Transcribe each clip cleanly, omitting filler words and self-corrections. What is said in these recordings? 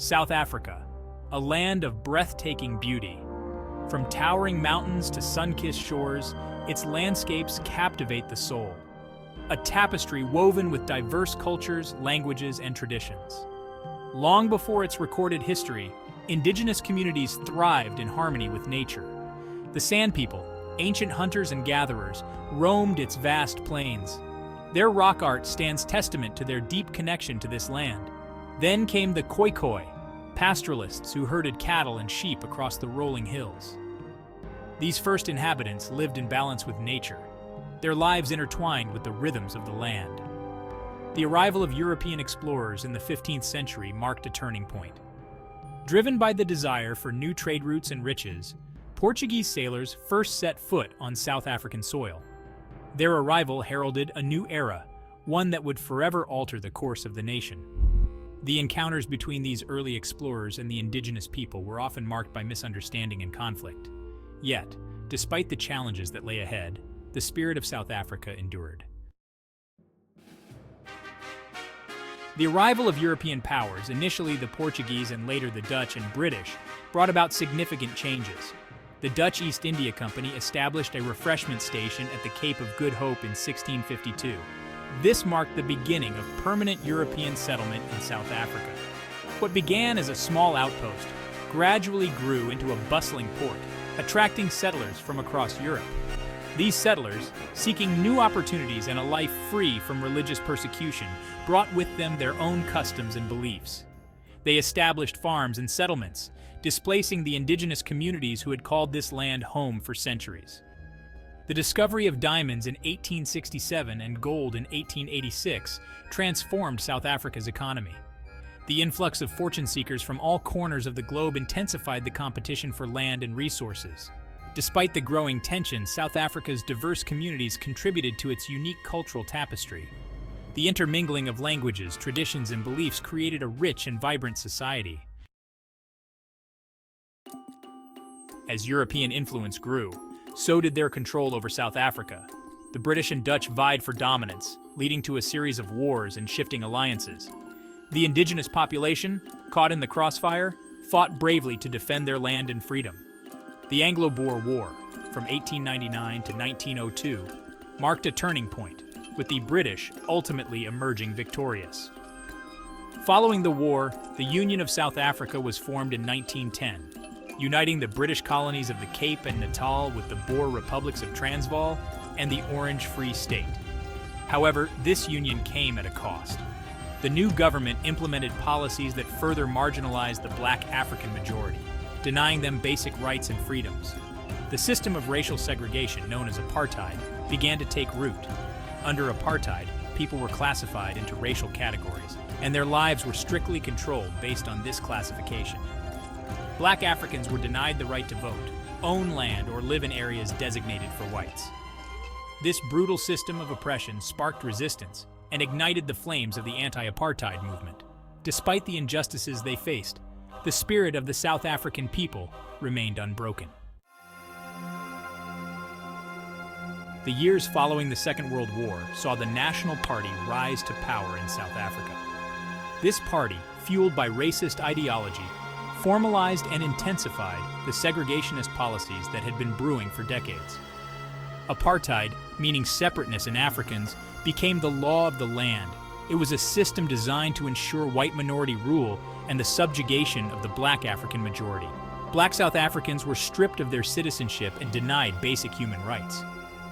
South Africa, a land of breathtaking beauty. From towering mountains to sun-kissed shores, its landscapes captivate the soul. A tapestry woven with diverse cultures, languages, and traditions. Long before its recorded history, indigenous communities thrived in harmony with nature. The San People, ancient hunters and gatherers, roamed its vast plains. Their rock art stands testament to their deep connection to this land. Then came the Khoikhoi, pastoralists who herded cattle and sheep across the rolling hills. These first inhabitants lived in balance with nature, their lives intertwined with the rhythms of the land. The arrival of European explorers in the 15th century marked a turning point. Driven by the desire for new trade routes and riches, Portuguese sailors first set foot on South African soil. Their arrival heralded a new era, one that would forever alter the course of the nation. The encounters between these early explorers and the indigenous people were often marked by misunderstanding and conflict. Yet, despite the challenges that lay ahead, the spirit of South Africa endured. The arrival of European powers, initially the Portuguese and later the Dutch and British, brought about significant changes. The Dutch East India Company established a refreshment station at the Cape of Good Hope in 1652. This marked the beginning of permanent European settlement in South Africa. What began as a small outpost gradually grew into a bustling port, attracting settlers from across Europe. These settlers, seeking new opportunities and a life free from religious persecution, brought with them their own customs and beliefs. They established farms and settlements, displacing the indigenous communities who had called this land home for centuries. The discovery of diamonds in 1867 and gold in 1886 transformed South Africa's economy. The influx of fortune seekers from all corners of the globe intensified the competition for land and resources. Despite the growing tension, South Africa's diverse communities contributed to its unique cultural tapestry. The intermingling of languages, traditions, and beliefs created a rich and vibrant society. As European influence grew, so did their control over South Africa. The British and Dutch vied for dominance, leading to a series of wars and shifting alliances. The indigenous population, caught in the crossfire, fought bravely to defend their land and freedom. The Anglo-Boer War, from 1899 to 1902, marked a turning point, with the British ultimately emerging victorious. Following the war, the Union of South Africa was formed in 1910, uniting the British colonies of the Cape and Natal with the Boer republics of Transvaal and the Orange Free State. However, this union came at a cost. The new government implemented policies that further marginalized the black African majority, denying them basic rights and freedoms. The system of racial segregation, known as apartheid, began to take root. Under apartheid, people were classified into racial categories, and their lives were strictly controlled based on this classification. Black Africans were denied the right to vote, own land, or live in areas designated for whites. This brutal system of oppression sparked resistance and ignited the flames of the anti-apartheid movement. Despite the injustices they faced, the spirit of the South African people remained unbroken. The years following the Second World War saw the National Party rise to power in South Africa. This party, fueled by racist ideology, formalized and intensified the segregationist policies that had been brewing for decades. Apartheid, meaning separateness in Africans, became the law of the land. It was a system designed to ensure white minority rule and the subjugation of the black African majority. Black South Africans were stripped of their citizenship and denied basic human rights.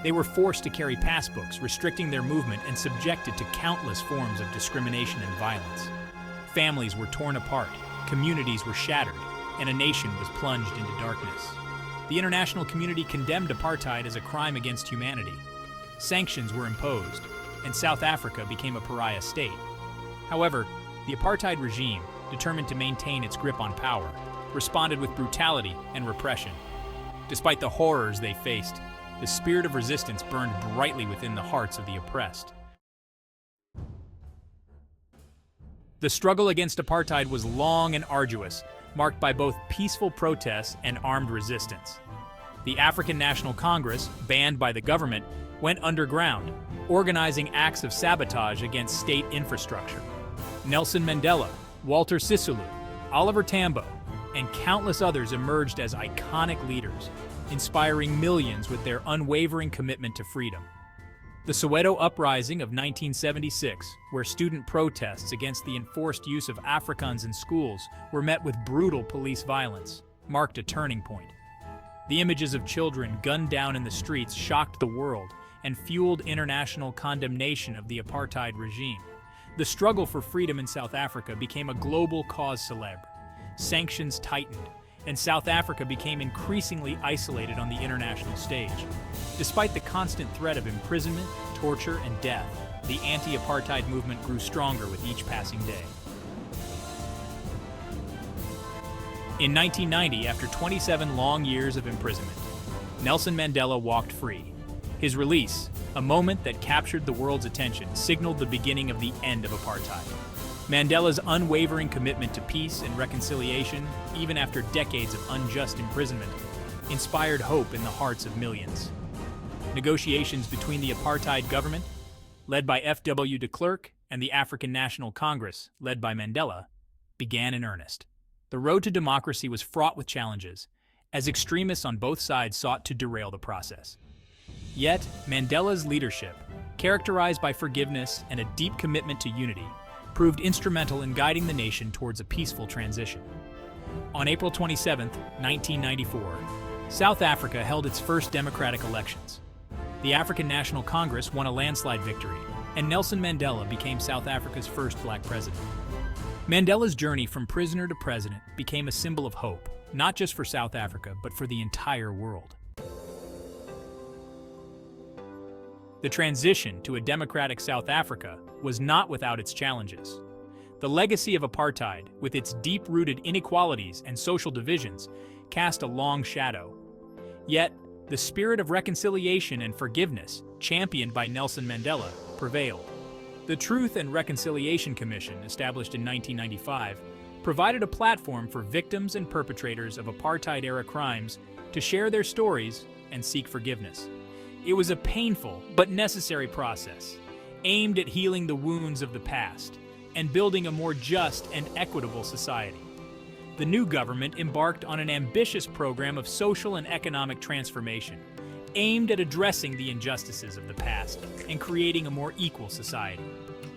They were forced to carry passbooks, restricting their movement and subjected to countless forms of discrimination and violence. Families were torn apart, communities were shattered, and a nation was plunged into darkness. The international community condemned apartheid as a crime against humanity. Sanctions were imposed, and South Africa became a pariah state. However, the apartheid regime, determined to maintain its grip on power, responded with brutality and repression. Despite the horrors they faced, the spirit of resistance burned brightly within the hearts of the oppressed. The struggle against apartheid was long and arduous, marked by both peaceful protests and armed resistance. The African National Congress, banned by the government, went underground, organizing acts of sabotage against state infrastructure. Nelson Mandela, Walter Sisulu, Oliver Tambo, and countless others emerged as iconic leaders, inspiring millions with their unwavering commitment to freedom. The Soweto Uprising of 1976, where student protests against the enforced use of Afrikaans in schools were met with brutal police violence, marked a turning point. The images of children gunned down in the streets shocked the world and fueled international condemnation of the apartheid regime. The struggle for freedom in South Africa became a global cause célèbre. Sanctions tightened, and South Africa became increasingly isolated on the international stage. Despite the constant threat of imprisonment, torture, and death, the anti-apartheid movement grew stronger with each passing day. In 1990, after 27 long years of imprisonment, Nelson Mandela walked free. His release, a moment that captured the world's attention, signaled the beginning of the end of apartheid. Mandela's unwavering commitment to peace and reconciliation, even after decades of unjust imprisonment, inspired hope in the hearts of millions. Negotiations between the apartheid government, led by F.W. de Klerk, and the African National Congress, led by Mandela, began in earnest. The road to democracy was fraught with challenges, as extremists on both sides sought to derail the process. Yet, Mandela's leadership, characterized by forgiveness and a deep commitment to unity, proved instrumental in guiding the nation towards a peaceful transition. On April 27, 1994, South Africa held its first democratic elections. The African National Congress won a landslide victory, and Nelson Mandela became South Africa's first black president. Mandela's journey from prisoner to president became a symbol of hope, not just for South Africa, but for the entire world. The transition to a democratic South Africa was not without its challenges. The legacy of apartheid, with its deep-rooted inequalities and social divisions, cast a long shadow. Yet, the spirit of reconciliation and forgiveness, championed by Nelson Mandela, prevailed. The Truth and Reconciliation Commission, established in 1995, provided a platform for victims and perpetrators of apartheid-era crimes to share their stories and seek forgiveness. It was a painful but necessary process, aimed at healing the wounds of the past and building a more just and equitable society. The new government embarked on an ambitious program of social and economic transformation, aimed at addressing the injustices of the past and creating a more equal society.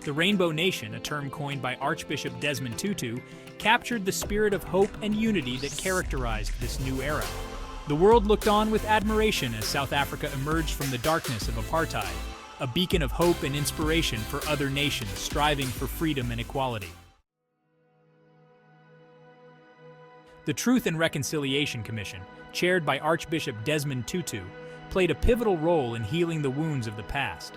The Rainbow Nation, a term coined by Archbishop Desmond Tutu, captured the spirit of hope and unity that characterized this new era. The world looked on with admiration as South Africa emerged from the darkness of apartheid, a beacon of hope and inspiration for other nations striving for freedom and equality. The Truth and Reconciliation Commission, chaired by Archbishop Desmond Tutu, played a pivotal role in healing the wounds of the past.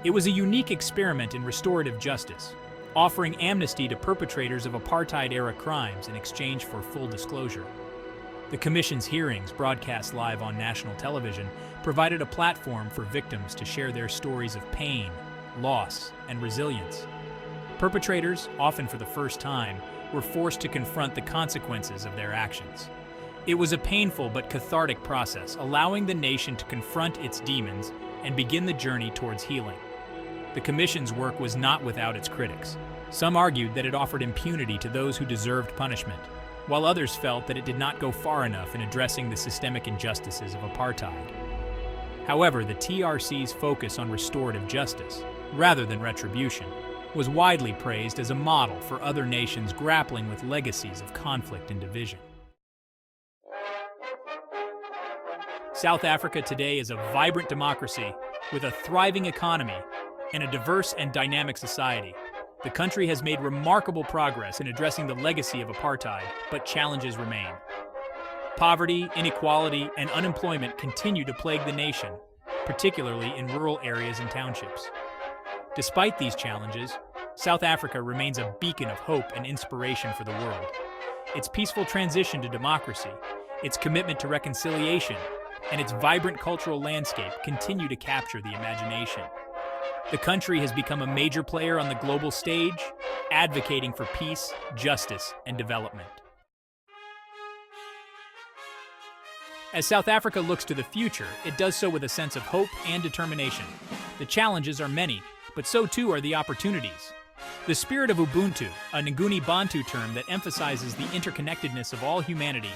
It was a unique experiment in restorative justice, offering amnesty to perpetrators of apartheid-era crimes in exchange for full disclosure. The Commission's hearings, broadcast live on national television, provided a platform for victims to share their stories of pain, loss, and resilience. Perpetrators, often for the first time, were forced to confront the consequences of their actions. It was a painful but cathartic process, allowing the nation to confront its demons and begin the journey towards healing. The Commission's work was not without its critics. Some argued that it offered impunity to those who deserved punishment, while others felt that it did not go far enough in addressing the systemic injustices of apartheid. However, the TRC's focus on restorative justice, rather than retribution, was widely praised as a model for other nations grappling with legacies of conflict and division. South Africa today is a vibrant democracy with a thriving economy and a diverse and dynamic society. The country has made remarkable progress in addressing the legacy of apartheid, but challenges remain. Poverty, inequality, and unemployment continue to plague the nation, particularly in rural areas and townships. Despite these challenges, South Africa remains a beacon of hope and inspiration for the world. Its peaceful transition to democracy, its commitment to reconciliation, and its vibrant cultural landscape continue to capture the imagination. The country has become a major player on the global stage, advocating for peace, justice, and development. As South Africa looks to the future, it does so with a sense of hope and determination. The challenges are many, but so too are the opportunities. The spirit of Ubuntu, a Nguni Bantu term that emphasizes the interconnectedness of all humanity,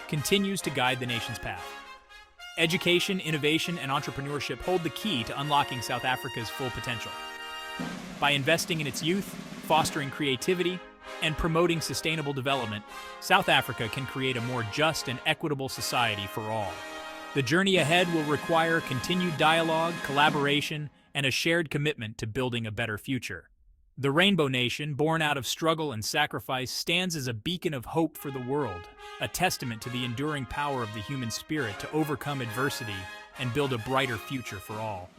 continues to guide the nation's path. Education, innovation, and entrepreneurship hold the key to unlocking South Africa's full potential. By investing in its youth, fostering creativity, and promoting sustainable development, South Africa can create a more just and equitable society for all. The journey ahead will require continued dialogue, collaboration, and a shared commitment to building a better future. The Rainbow Nation, born out of struggle and sacrifice, stands as a beacon of hope for the world, a testament to the enduring power of the human spirit to overcome adversity and build a brighter future for all.